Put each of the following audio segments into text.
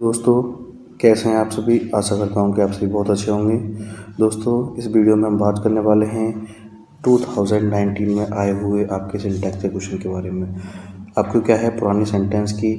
दोस्तों, कैसे हैं आप सभी। आशा करता हूं कि आप सभी बहुत अच्छे होंगे। दोस्तों, इस वीडियो में हम बात करने वाले हैं 2019 में आए हुए आपके सिंटैक्स के क्वेश्चन के बारे में। आपको क्या है, पुरानी सेंटेंस की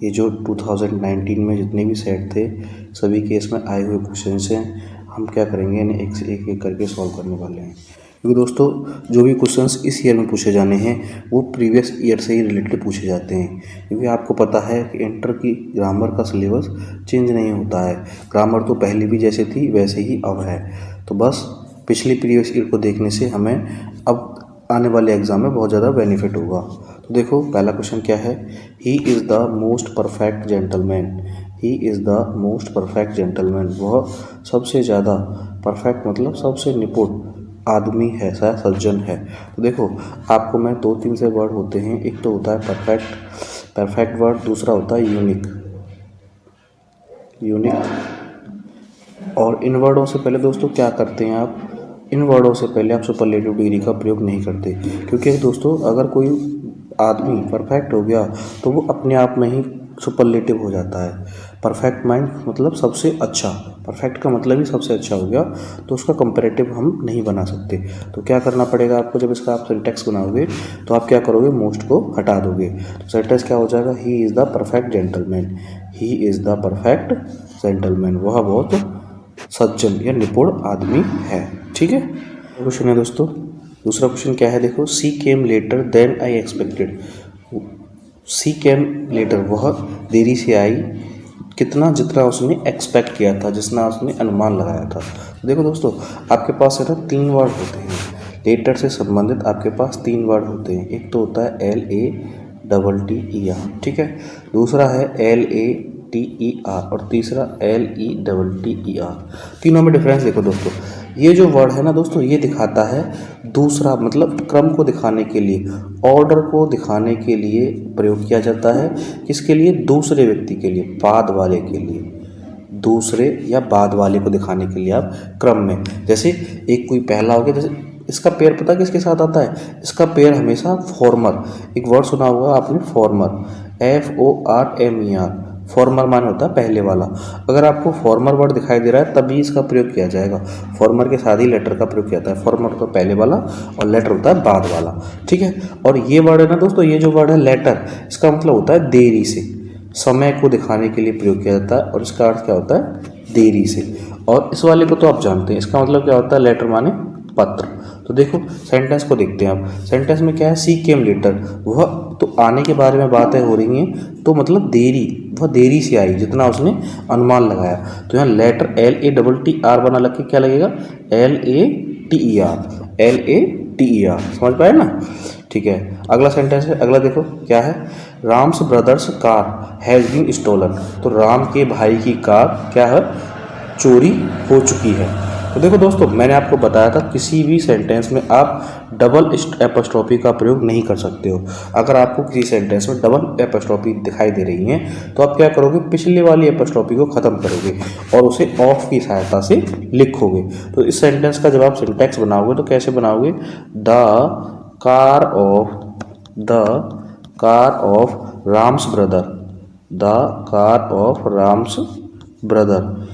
ये जो 2019 में जितने भी सेट थे सभी के इसमें आए हुए क्वेश्चन हैं, हम क्या करेंगे, इन्हें एक से एक करके सॉल्व करने वाले हैं। क्योंकि दोस्तों, जो भी क्वेश्चंस इस ईयर में पूछे जाने हैं वो प्रीवियस ईयर से ही रिलेटेड पूछे जाते हैं। क्योंकि आपको पता है कि इंटर की ग्रामर का सिलेबस चेंज नहीं होता है। ग्रामर तो पहले भी जैसे थी वैसे ही अब है। तो बस पिछली प्रीवियस ईयर को देखने से हमें अब आने वाले एग्ज़ाम में बहुत ज़्यादा बेनिफिट होगा। तो देखो, पहला क्वेश्चन क्या है। He is the most perfect gentleman. He is the most perfect gentleman. वह सबसे ज़्यादा परफेक्ट मतलब सबसे निपुण आदमी है, सज्जन है। तो देखो, आपको मैं दो तीन से वर्ड होते हैं। एक तो होता है परफेक्ट वर्ड, दूसरा होता है यूनिक। और इन वर्डों से पहले दोस्तों क्या करते हैं आप, इन वर्डों से पहले आप सुपरलेटिव डिग्री का प्रयोग नहीं करते। क्योंकि दोस्तों, अगर कोई आदमी परफेक्ट हो गया तो वो अपने आप में ही सुपरलेटिव हो जाता है। परफेक्ट माइंड मतलब सबसे अच्छा, परफेक्ट का मतलब ही सबसे अच्छा हो गया, तो उसका कंपैरेटिव हम नहीं बना सकते। तो क्या करना पड़ेगा आपको, जब इसका आप सिंटैक्स बनाओगे तो आप क्या करोगे, मोस्ट को हटा दोगे। तो सिंटैक्स क्या हो जाएगा, he is the perfect gentleman. He is the perfect gentleman. वह बहुत सज्जन या निपुण आदमी है। ठीक है, क्वेश्चन है दोस्तों। दूसरा क्वेश्चन क्या है, देखो। She came later than I expected. She came later, वह देरी से आई कितना, जितना उसने एक्सपेक्ट किया था, जितना उसने अनुमान लगाया था। देखो दोस्तों, आपके पास है ना तीन वर्ड होते हैं लेटर से संबंधित। आपके पास तीन वर्ड होते हैं। एक तो होता है LATTER, ठीक है। दूसरा है LATER और तीसरा LETTER। तीनों में डिफरेंस देखो दोस्तों। ये जो वर्ड है ना दोस्तों, ये दिखाता है दूसरा, मतलब क्रम को दिखाने के लिए, ऑर्डर को दिखाने के लिए प्रयोग किया जाता है। किसके लिए, दूसरे व्यक्ति के लिए, बाद वाले के लिए, दूसरे या बाद वाले को दिखाने के लिए आप क्रम में। जैसे एक कोई पहला हो गया, जैसे इसका पेयर पता किसके साथ आता है, इसका पेयर हमेशा फॉर्मर। एक वर्ड सुना हुआ आपने, फॉर्मर, FORMER। फॉर्मर मान होता है पहले वाला। अगर आपको फॉर्मर वर्ड दिखाई दे रहा है तभी इसका प्रयोग किया जाएगा। फॉर्मर के साथ ही लेटर का प्रयोग किया जाता है। फॉर्मर तो पहले वाला और लेटर होता है बाद वाला, ठीक है। और ये वर्ड है ना दोस्तों, ये जो वर्ड है लेटर, इसका मतलब होता है देरी से, समय को दिखाने के लिए प्रयोग किया जाता है। और इसका अर्थ क्या होता है, देरी से। और इस वाले को तो आप जानते हैं, इसका मतलब क्या होता है, लेटर माने पत्र। तो देखो सेंटेंस को देखते हैं आप। सेंटेंस में क्या है, सी केम लेटर, वह तो आने के बारे में बातें हो रही हैं, तो मतलब देरी, वह देरी से आई जितना उसने अनुमान लगाया। तो यहाँ लेटर LATTER बना, लग के क्या लगेगा, LATER। समझ पाए ना, ठीक है। अगला सेंटेंस है, अगला देखो क्या है। Ram's brothers car has been stolen. तो राम के भाई की कार क्या है, चोरी हो चुकी है। तो देखो दोस्तों, मैंने आपको बताया था किसी भी सेंटेंस में आप डबल एपोस्ट्रोफी का प्रयोग नहीं कर सकते हो। अगर आपको किसी सेंटेंस में डबल एपोस्ट्रोफी दिखाई दे रही है तो आप क्या करोगे, पिछले वाली एपोस्ट्रोफी को ख़त्म करोगे और उसे ऑफ की सहायता से लिखोगे। तो इस सेंटेंस का जब आप सिंटैक्स बनाओगे तो कैसे बनाओगे, the car of Ram's brother, the car of Ram's brother,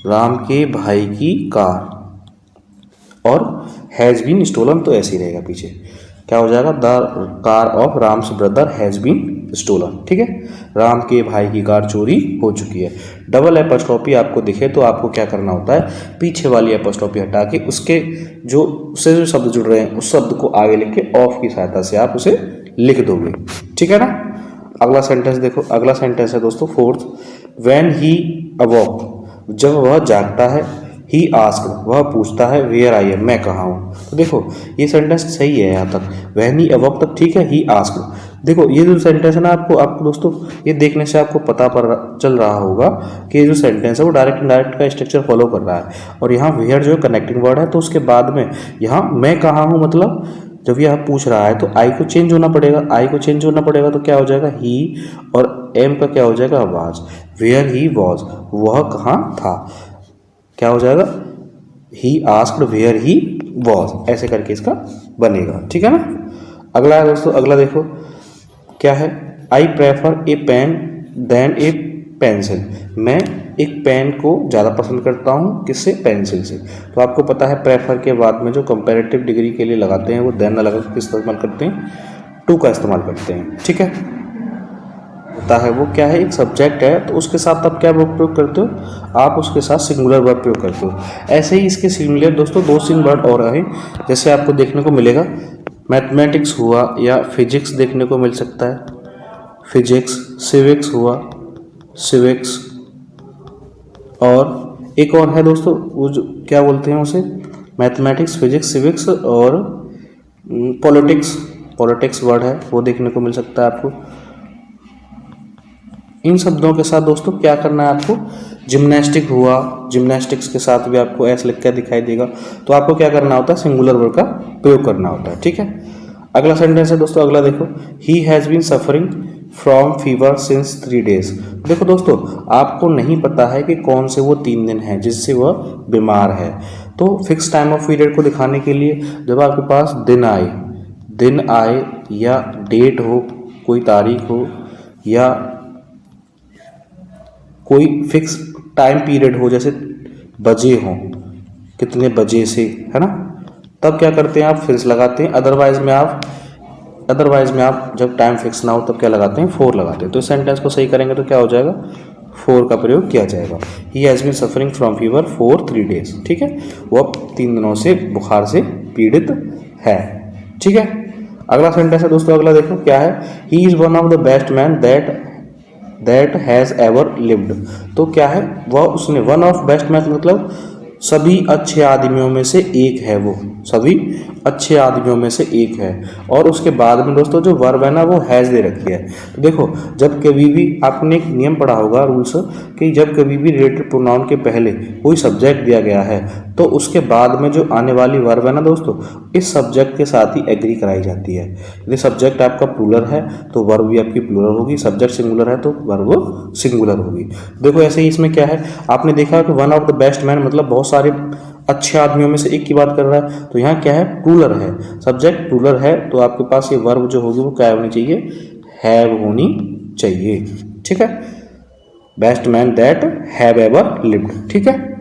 Ram के भाई की कार। और हैज़ बीन स्टोलन तो ऐसे ही रहेगा पीछे, क्या हो जाएगा, the car of Ram's brother has been stolen, ठीक है। राम के भाई की कार चोरी हो चुकी है। डबल एपोस्ट्रोफी आपको दिखे तो आपको क्या करना होता है, पीछे वाली एपोस्ट्रोफी हटा के उसके जो उससे जो शब्द जुड़ रहे हैं उस शब्द को आगे लिख के ऑफ की सहायता से आप उसे लिख दोगे, ठीक है ना। अगला सेंटेंस देखो। अगला सेंटेंस है दोस्तों फोर्थ, व्हेन ही अवॉक, जब वह जागता है, ही आस्क्ड, वह पूछता है, वेयर आई एम, मैं कहाँ हूँ। तो देखो ये सेंटेंस सही है यहाँ तक, व्हेन ही अवॉक तक ठीक है, ही आस्क्ड। देखो ये जो सेंटेंस है ना, आपको दोस्तों ये देखने से आपको पता चल रहा होगा कि ये जो सेंटेंस है वो डायरेक्ट इनडायरेक्ट का स्ट्रक्चर फॉलो कर रहा है। और यहाँ वेयर जो है कनेक्टिंग वर्ड है, तो उसके बाद में यहाँ मैं कहाँ हूँ, मतलब जब यह पूछ रहा है तो आई को चेंज होना पड़ेगा। आई को चेंज होना पड़ेगा तो क्या हो जाएगा, ही, और एम का क्या हो जाएगा, वाज। वेयर ही वाज, वह कहाँ था, क्या हो जाएगा, he asked where he was, ऐसे करके इसका बनेगा, ठीक है ना। अगला है दोस्तों, अगला देखो क्या है, I prefer a pen than a pencil. मैं एक पेन को ज़्यादा पसंद करता हूँ, किससे? पेंसिल से। तो आपको पता है प्रेफर के बाद में जो कंपैरेटिव डिग्री के लिए लगाते हैं वो देन अलग इस्तेमाल करते हैं, टू का इस्तेमाल करते हैं। ठीक है, होता है वो क्या है, एक सब्जेक्ट है तो उसके साथ आप क्या वर्ब प्रयोग करते हो? आप उसके साथ सिंगुलर वर्ब प्रयोग करते हो। ऐसे ही इसके सिमिलर दोस्तों 2-3 वर्ड और हैं, जैसे आपको देखने को मिलेगा मैथमेटिक्स हुआ या फिजिक्स देखने को मिल सकता है, फिजिक्स, सिविक्स हुआ, सिविक्स, और एक और है दोस्तों वो जो क्या बोलते हैं उसे, मैथमेटिक्स, फिजिक्स, सिविक्स और पॉलिटिक्स, पॉलिटिक्स वर्ड है वो देखने को मिल सकता है आपको। इन शब्दों के साथ दोस्तों क्या करना है आपको? जिम्नास्टिक हुआ, जिम्नास्टिक्स के साथ भी आपको ऐसा लिख कर दिखाई देगा, तो आपको क्या करना होता है? सिंगुलर वर्ड का प्रयोग करना होता है। ठीक है, अगला सेंटेंस है दोस्तों, अगला देखो, he has been suffering from fever since 3 days। देखो दोस्तों, आपको नहीं पता है कि कौन से वो 3 दिन हैं जिससे वह बीमार है, तो फिक्स टाइम ऑफ पीरियड को दिखाने के लिए जब आपके पास दिन आए या डेट हो, कोई तारीख हो या कोई फिक्स टाइम पीरियड हो, जैसे बजे हों, कितने बजे से, है ना, तब क्या करते हैं आप? फिक्स लगाते हैं। अदरवाइज में आप जब टाइम फिक्स ना हो तब क्या लगाते हैं? 4 लगाते हैं। तो इस सेंटेंस को सही करेंगे तो क्या हो जाएगा? 4 का प्रयोग किया जाएगा। He has been suffering from fever for 3 days। ठीक है, वो अब 3 दिनों से बुखार से पीड़ित है। ठीक है, अगला सेंटेंस है दोस्तों, अगला देखो क्या है, he is one of the best man that has ever lived. तो क्या है वह? उसने, वन ऑफ बेस्ट मैन मतलब सभी अच्छे आदमियों में से एक है, वो सभी अच्छे आदमियों में से एक है। और उसके बाद में दोस्तों जो वर्ब है ना वो हैज़ दे रखी है। तो देखो, जब कभी भी आपने एक नियम पढ़ा होगा, रूल्स, कि जब कभी भी रिलेटिव प्रोनाउन के पहले कोई सब्जेक्ट दिया गया है तो उसके बाद में जो आने वाली वर्ब है ना दोस्तों, इस सब्जेक्ट के साथ ही एग्री कराई जाती है। यदि सब्जेक्ट आपका प्लूरल है तो वर्ब भी आपकी प्लूरल होगी, सब्जेक्ट सिंगुलर है तो वर्ब सिंगुलर होगी। देखो ऐसे ही इसमें क्या है, आपने देखा कि one of the best man मतलब बहुत सारे अच्छे आदमियों में से एक की बात कर रहा है, तो यहाँ क्या है? प्लूरल है, सब्जेक्ट प्लूरल है, तो आपके पास ये वर्ब जो होगी वो क्या होनी चाहिए? हैव होनी चाहिए। ठीक है, best man that have ever lived. ठीक है,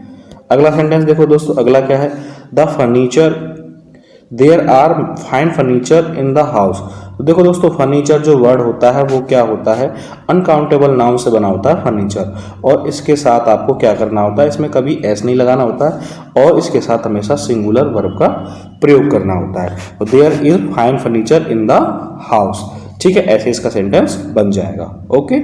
अगला सेंटेंस देखो दोस्तों, अगला क्या है, the furniture, there are fine furniture in the house. तो देखो दोस्तों, फर्नीचर जो वर्ड होता है वो क्या होता है? अनकाउंटेबल नाउन से बना होता है फर्नीचर, और इसके साथ आपको क्या करना होता है? इसमें कभी एस नहीं लगाना होता है और इसके साथ हमेशा सिंगुलर वर्ब का प्रयोग करना होता है। तो there is fine furniture in the house. ठीक है, ऐसे इसका सेंटेंस बन जाएगा। ओके,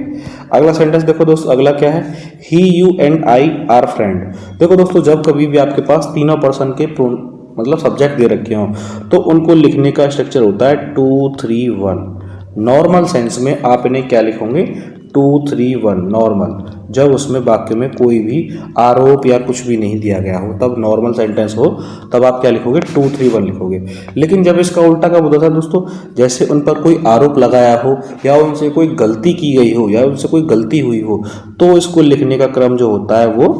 अगला सेंटेंस देखो दोस्तों, अगला क्या है, he, you and I are friend. देखो दोस्तों, जब कभी भी आपके पास तीनों पर्सन के मतलब सब्जेक्ट दे रखे हों तो उनको लिखने का स्ट्रक्चर होता है 2 3 1। नॉर्मल सेंस में आप इन्हें क्या लिखोगे? 2 3 1 नॉर्मल। जब उसमें वाक्य में कोई भी आरोप या कुछ भी नहीं दिया गया हो, तब नॉर्मल सेंटेंस हो, तब आप क्या लिखोगे? 2 3 1 लिखोगे। लेकिन जब इसका उल्टा कब होता था दोस्तों? जैसे उन पर कोई आरोप लगाया हो या उनसे कोई गलती की गई हो या उनसे कोई गलती हुई हो, तो इसको लिखने का क्रम जो होता है वो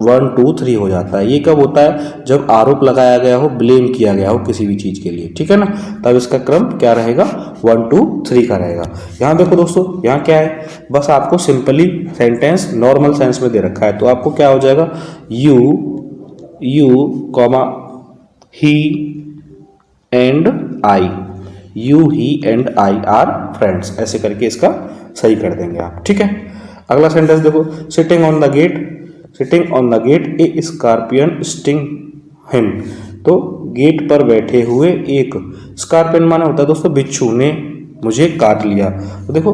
1 2 3 हो जाता है। ये कब होता है? जब आरोप लगाया गया हो, ब्लेम किया गया हो किसी भी चीज़ के लिए। ठीक है ना, तब इसका क्रम क्या रहेगा? 1 2 3 का रहेगा। यहाँ देखो दोस्तों, यहाँ क्या है, बस आपको सिंपली सेंटेंस नॉर्मल सेंस में दे रखा है, तो आपको क्या हो जाएगा? You comma he and I, you he and I are friends, ऐसे करके इसका सही कर देंगे आप। ठीक है, अगला सेंटेंस देखो, sitting on the gate, sitting on the gate a scorpion sting him. तो गेट पर बैठे हुए एक स्कॉर्पियन माने होता है दोस्तों बिच्छू, ने मुझे काट लिया। तो देखो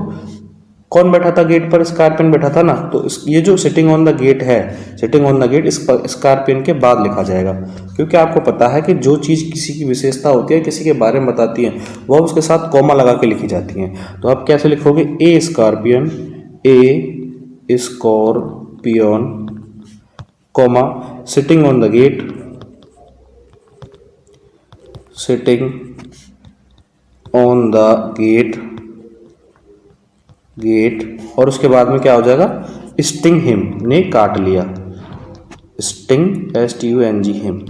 कौन बैठा था गेट पर? स्कॉर्पियन बैठा था ना, तो ये जो सिटिंग ऑन द गेट है, sitting on the gate scorpion के बाद लिखा जाएगा, क्योंकि आपको पता है कि जो चीज़ किसी की विशेषता होती है, किसी के बारे में बताती है, वह उसके साथ कॉमा लगा के लिखी जाती हैं। तो आप कैसे लिखोगे? A scorpion, a scorpion comma sitting on the gate, sitting on the gate, और उसके बाद में क्या हो जाएगा? स्टिंग हिम, ने काट लिया, स्टिंग STUNG हिम।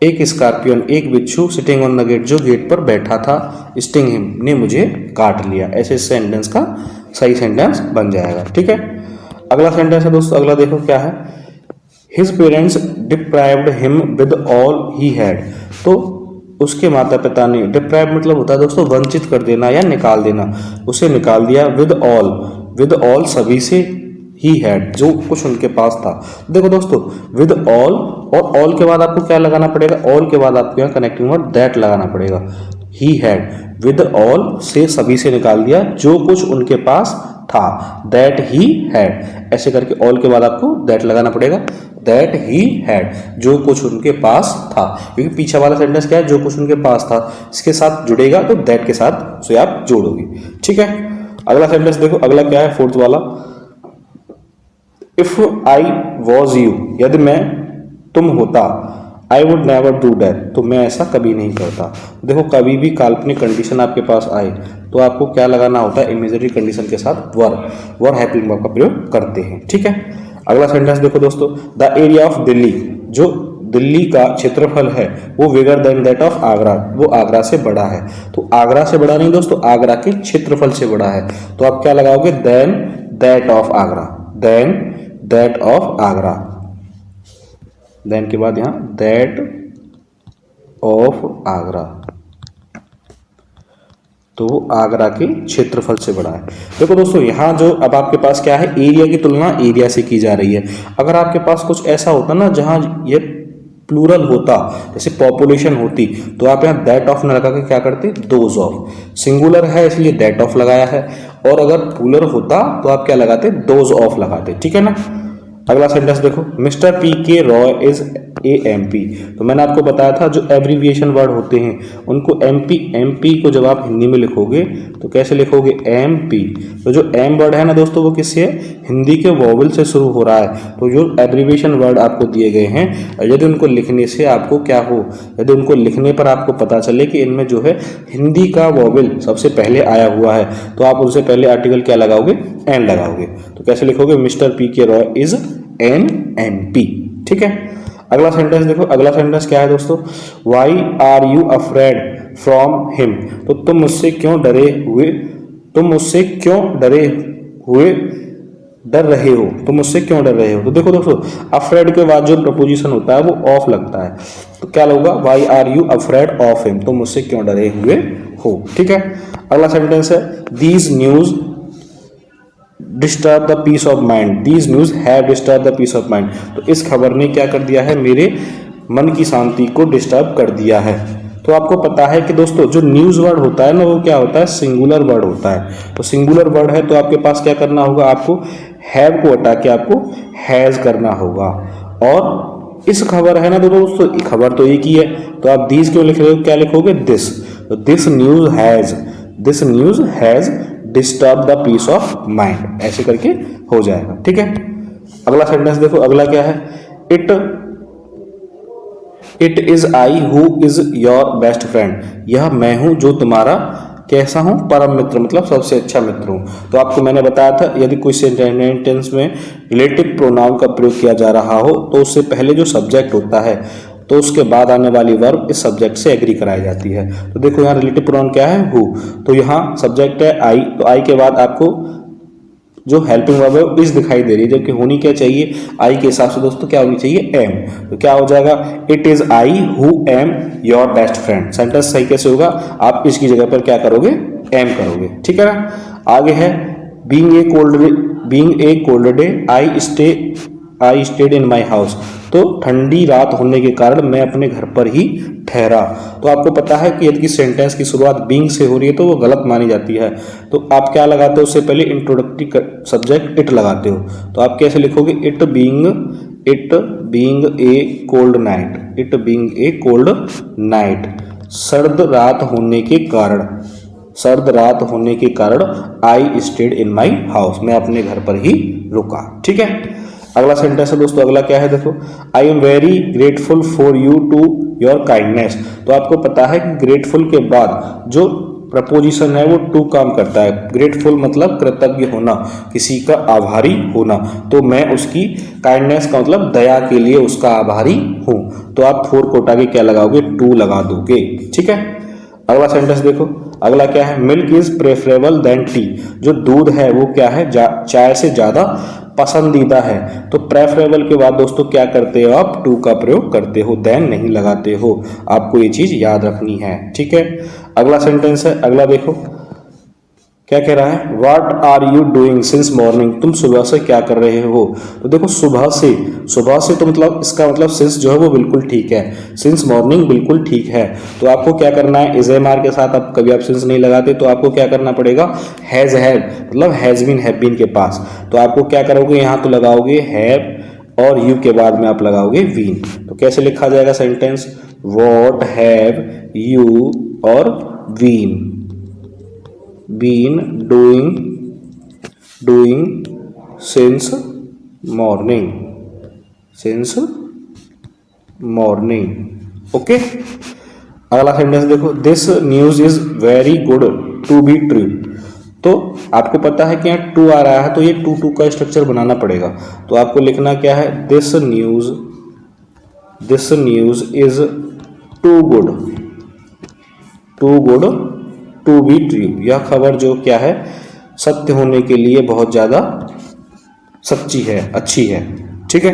एक स्कॉर्पियन, एक बिच्छू, सिटिंग ऑन द गेट, जो गेट पर बैठा था, स्टिंग हिम, ने मुझे काट लिया। ऐसे सेंटेंस का सही सेंटेंस बन जाएगा। ठीक है, अगला सेंटेंस है दोस्तों, अगला देखो क्या है, his parents deprived him with all he had. तो उसके माता पिता ने, डिप्राइव मतलब होता है दोस्तों वंचित कर देना या निकाल देना, उसे निकाल दिया विद ऑल सभी से, ही हैड जो कुछ उनके पास था। देखो दोस्तों विद ऑल, और ऑल के बाद आपको क्या लगाना पड़ेगा, ऑल के बाद आपको यहाँ कनेक्टिंग वर्ड दैट लगाना पड़ेगा। ही हैड, विद ऑल से सभी से निकाल दिया जो कुछ उनके पास था, दैट ही हैड, ऐसे करके ऑल के बाद आपको दैट लगाना पड़ेगा, दैट ही हैड जो कुछ उनके पास था, क्योंकि पीछे वाला सेंटेंस क्या है, जो कुछ उनके पास था, इसके साथ जुड़ेगा तो दैट के साथ उसे आप जोड़ोगे। ठीक है, अगला सेंटेंस देखो, अगला क्या है, फोर्थ वाला, इफ आई वॉज यू, यदि मैं तुम होता, I would never do that, तो मैं ऐसा कभी नहीं करता। देखो कभी भी काल्पनिक कंडीशन आपके पास आए तो आपको क्या लगाना होता है, इमेजिनरी कंडीशन के साथ वर हेल्पिंग वर्ब का प्रयोग करते हैं। ठीक है, अगला सेंटेंस देखो दोस्तों, द एरिया ऑफ दिल्ली, जो दिल्ली का क्षेत्रफल है वो bigger than that of Agra, वो आगरा से बड़ा है। तो आगरा से बड़ा नहीं दोस्तों, आगरा के क्षेत्रफल से बड़ा है, तो आप क्या लगाओगे, than that of Agra, than that of Agra, than के बाद यहां दैट ऑफ आगरा, तो आगरा के क्षेत्रफल से बड़ा है। देखो दोस्तों यहाँ जो अब आपके पास क्या है, एरिया की तुलना एरिया से की जा रही है। अगर आपके पास कुछ ऐसा होता ना जहाँ ये प्लूरल होता, जैसे पॉपुलेशन होती, तो आप यहाँ दैट ऑफ न लगा के क्या करते, दोज ऑफ। सिंगुलर है इसलिए दैट ऑफ लगाया है, और अगर प्लूरल होता तो आप क्या लगाते, दोज ऑफ लगाते। ठीक है ना, अगला सेंटेंस देखो, मिस्टर पी के रॉय इज AMP। तो मैंने आपको बताया था जो एब्रीविएशन वर्ड होते हैं उनको MP को जब आप हिंदी में लिखोगे तो कैसे लिखोगे, MP। तो जो M वर्ड है ना दोस्तों वो किससे है, हिंदी के वॉवल से शुरू हो रहा है। तो जो एब्रीविएशन वर्ड आपको दिए गए हैं, यदि उनको लिखने से आपको क्या हो, यदि उनको लिखने पर आपको पता चले कि इनमें जो है हिंदी का वॉवल सबसे पहले आया हुआ है, तो आप उनसे पहले आर्टिकल क्या लगाओगे, एन लगाओगे। तो कैसे लिखोगे, मिस्टर पी के रॉय इज NMP। ठीक है, अगला सेंटेंस देखो, अगला सेंटेंस क्या है दोस्तों, why are you afraid from him. तो तुम मुझसे क्यों डरे हुए, तुम मुझसे क्यों डरे हुए, डर रहे हो, तुम मुझसे क्यों डर रहे हो। तो देखो दोस्तों अफ्रेड के बाद जो प्रपोजिशन होता है वो ऑफ लगता है, तो क्या होगा, why are you afraid of him, तुम मुझसे क्यों डरे हुए हो। ठीक है, अगला सेंटेंस है, these news disturb the peace of mind, these news have disturb the peace of mind. तो इस खबर ने क्या कर दिया है, मेरे मन की शांति को डिस्टर्ब कर दिया है। तो आपको पता है कि दोस्तों जो न्यूज वर्ड होता है ना वो क्या होता है, सिंगुलर वर्ड होता है। तो सिंगुलर वर्ड है तो आपके पास क्या करना होगा, आपको हैव को हटा के आपको हैज करना होगा। और इस खबर है ना तो दोस्तों खबर तो एक ही है, तो आप दीज क्यों लिख रहे हो, क्या लिखोगे, दिस। तो this news has disturb the peace of mind, ऐसे करके हो जाएगा। ठीक है, अगला सेंटेंस देखो, अगला क्या है, it is I who is your best friend, यह मैं हूं जो तुम्हारा कैसा हूं, परम मित्र, मतलब सबसे अच्छा मित्र हूं। तो आपको मैंने बताया था यदि कोई सेंटेंस में रिलेटिव प्रोनाउन का प्रयोग किया जा रहा हो तो उससे पहले जो सब्जेक्ट होता है तो उसके बाद आने वाली वर्ब इस सब्जेक्ट से एग्री कराई जाती है। तो देखो यहाँ रिलेटिव प्रोनाउन क्या है, हु, तो यहाँ सब्जेक्ट है आई, तो आई के बाद आपको जो हेल्पिंग वर्ब है इस दिखाई दे रही है, जबकि होनी क्या चाहिए, आई के हिसाब से दोस्तों क्या होनी चाहिए, एम। तो क्या हो जाएगा, it is I who am your best friend. Sentence सही कैसे होगा, आप इसकी जगह पर क्या करोगे, एम करोगे। ठीक है ना, आगे है, being a cold day I stayed in my house. तो ठंडी रात होने के कारण मैं अपने घर पर ही ठहरा। तो आपको पता है कि यदि सेंटेंस की शुरुआत बीइंग से हो रही है तो वो गलत मानी जाती है, तो आप क्या लगाते हो, उससे पहले इंट्रोडक्टरी सब्जेक्ट इट लगाते हो। तो आप कैसे लिखोगे, it being a cold night, it being a cold night, सर्द रात होने के कारण I stayed in my house, मैं अपने घर पर ही रुका। ठीक है, अगला सेंटेंस है दोस्तों, अगला क्या है देखो, I am very grateful for you to your kindness. तो आपको पता है कि ग्रेटफुल के बाद जो प्रपोजिशन है वो टू काम करता है। ग्रेटफुल मतलब कृतज्ञ होना, किसी का आभारी होना, तो मैं उसकी काइंडनेस का मतलब दया के लिए उसका आभारी हूं। तो आप फोर को हटा के क्या लगाओगे, टू लगा दोगे। ठीक है, अगला सेंटेंस देखो, अगला क्या है, milk is preferable than tea, जो दूध है वो क्या है, चाय से ज्यादा पसंदीदा है। तो प्रेफरेबल के बाद दोस्तों क्या करते हो आप, टू का प्रयोग करते हो, देन नहीं लगाते हो। आपको ये चीज याद रखनी है, ठीक है। अगला सेंटेंस है, अगला देखो क्या कह रहा है, what are you doing since morning, तुम सुबह से क्या कर रहे हो। तो देखो सुबह से तो मतलब इसका मतलब सिंस जो है वो बिल्कुल ठीक है, सिंस मॉर्निंग बिल्कुल ठीक है। तो आपको क्या करना है, इज एम आर के साथ आप कभी आप सिंस नहीं लगाते, तो आपको क्या करना पड़ेगा, हैज हैड मतलब हैज बीन हैव बीन के पास, तो आपको क्या करोगे, यहाँ तो लगाओगे हैव और यू के बाद में आप लगाओगे वीन। तो कैसे लिखा जाएगा सेंटेंस, व्हाट हैव यू और Wien been doing since morning। Okay, अगला सेंटेंस देखो, this news is very good to be true. तो आपको पता है कि यहाँ टू आ रहा है, तो ये टू का स्ट्रक्चर बनाना पड़ेगा। तो आपको लिखना क्या है, this news is too good to be true, यह खबर जो क्या है, सत्य होने के लिए बहुत ज्यादा सच्ची है, अच्छी है, ठीक है।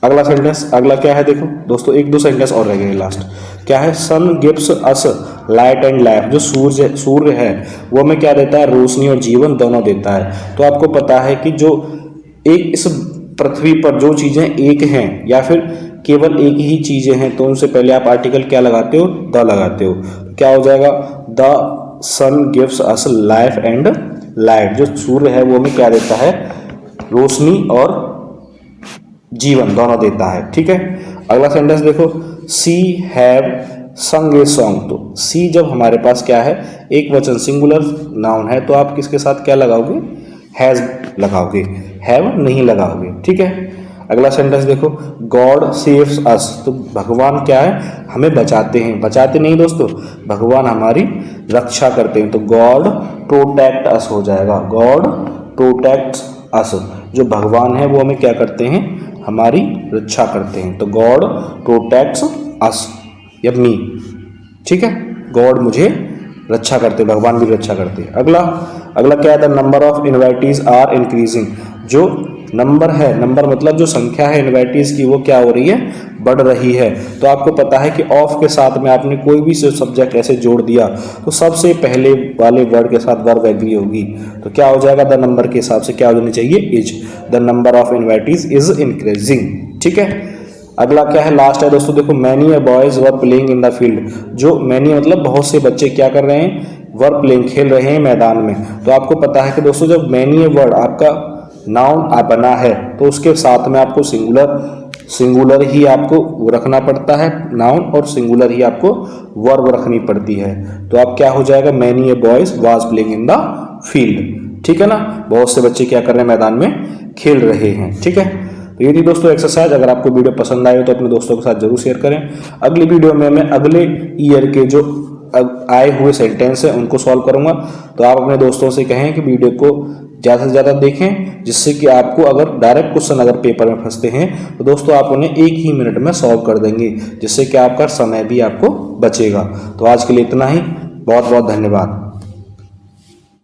अगला सेंटेंस, अगला क्या है देखो दोस्तों, एक दो सेंटेंस और रह गए लास्ट। क्या है, sun gives us light and life, जो सूर्य है वो हमें क्या देता है, रोशनी और जीवन दोनों देता है। तो आपको पता है कि जो एक इस पृथ्वी पर जो चीजें एक हैं या फिर केवल एक ही चीजें हैं, तो उनसे पहले आप आर्टिकल क्या लगाते हो, द लगाते हो। क्या हो जाएगा, the sun gives us life and light, जो सूर्य है वो हमें क्या देता है, रोशनी और जीवन दोनों देता है, ठीक है। अगला सेंटेंस देखो, सी हैव संग ए सॉन्ग। तो सी जब हमारे पास क्या है, एक वचन सिंगुलर नाउन है, तो आप किसके साथ क्या लगाओगे, हैज लगाओगे, हैव नहीं लगाओगे, ठीक है। अगला सेंटेंस देखो, गॉड सेव्स अस, तो भगवान क्या है, हमें बचाते हैं, बचाते नहीं दोस्तों, भगवान हमारी रक्षा करते हैं, तो गॉड प्रोटेक्ट अस हो जाएगा, गॉड प्रोटेक्ट्स अस, जो भगवान है वो हमें क्या करते हैं, हमारी रक्षा करते हैं। तो गॉड प्रोटेक्ट्स अस या मी, ठीक है, गॉड मुझे रक्षा करते, भगवान भी रक्षा करते। अगला क्या है, the number of invitees are increasing, जो नंबर है, नंबर मतलब जो संख्या है इन्वाइटीज की, वो क्या हो रही है, बढ़ रही है। तो आपको पता है कि ऑफ के साथ में आपने कोई भी सब्जेक्ट ऐसे जोड़ दिया तो सबसे पहले वाले वर्ड के साथ वर्ब एग्री होगी, तो क्या हो जाएगा, द नंबर के हिसाब से क्या होनी चाहिए, is, the number of invitees is increasing, ठीक है। अगला क्या है, लास्ट है दोस्तों, देखो many boys were playing in the field, जो मैनी मतलब बहुत से बच्चे क्या कर रहे हैं, वर प्लेइंग खेल रहे हैं मैदान में। तो आपको पता है कि दोस्तों जब मैनी वर्ड आपका नाउन बना है तो उसके साथ में आपको सिंगुलर ही आपको रखना पड़ता है नाउन, और सिंगुलर ही आपको वर्ब रखनी पड़ती है। तो आप क्या हो जाएगा, many boys was playing in the field, ठीक है ना, बहुत से बच्चे क्या कर रहे हैं, मैदान में खेल रहे हैं, ठीक है। तो ये थी दोस्तों एक्सरसाइज। अगर आपको वीडियो पसंद आए तो अपने दोस्तों के साथ जरूर शेयर करें। अगली वीडियो में मैं अगले ईयर के जो आए हुए सेंटेंस हैं उनको सॉल्व करूंगा। तो आप अपने दोस्तों से कहें कि वीडियो को ज़्यादा से ज़्यादा देखें, जिससे कि आपको अगर डायरेक्ट क्वेश्चन अगर पेपर में फंसते हैं तो दोस्तों आप उन्हें एक ही मिनट में सॉल्व कर देंगे, जिससे कि आपका समय भी आपको बचेगा। तो आज के लिए इतना ही, बहुत बहुत धन्यवाद।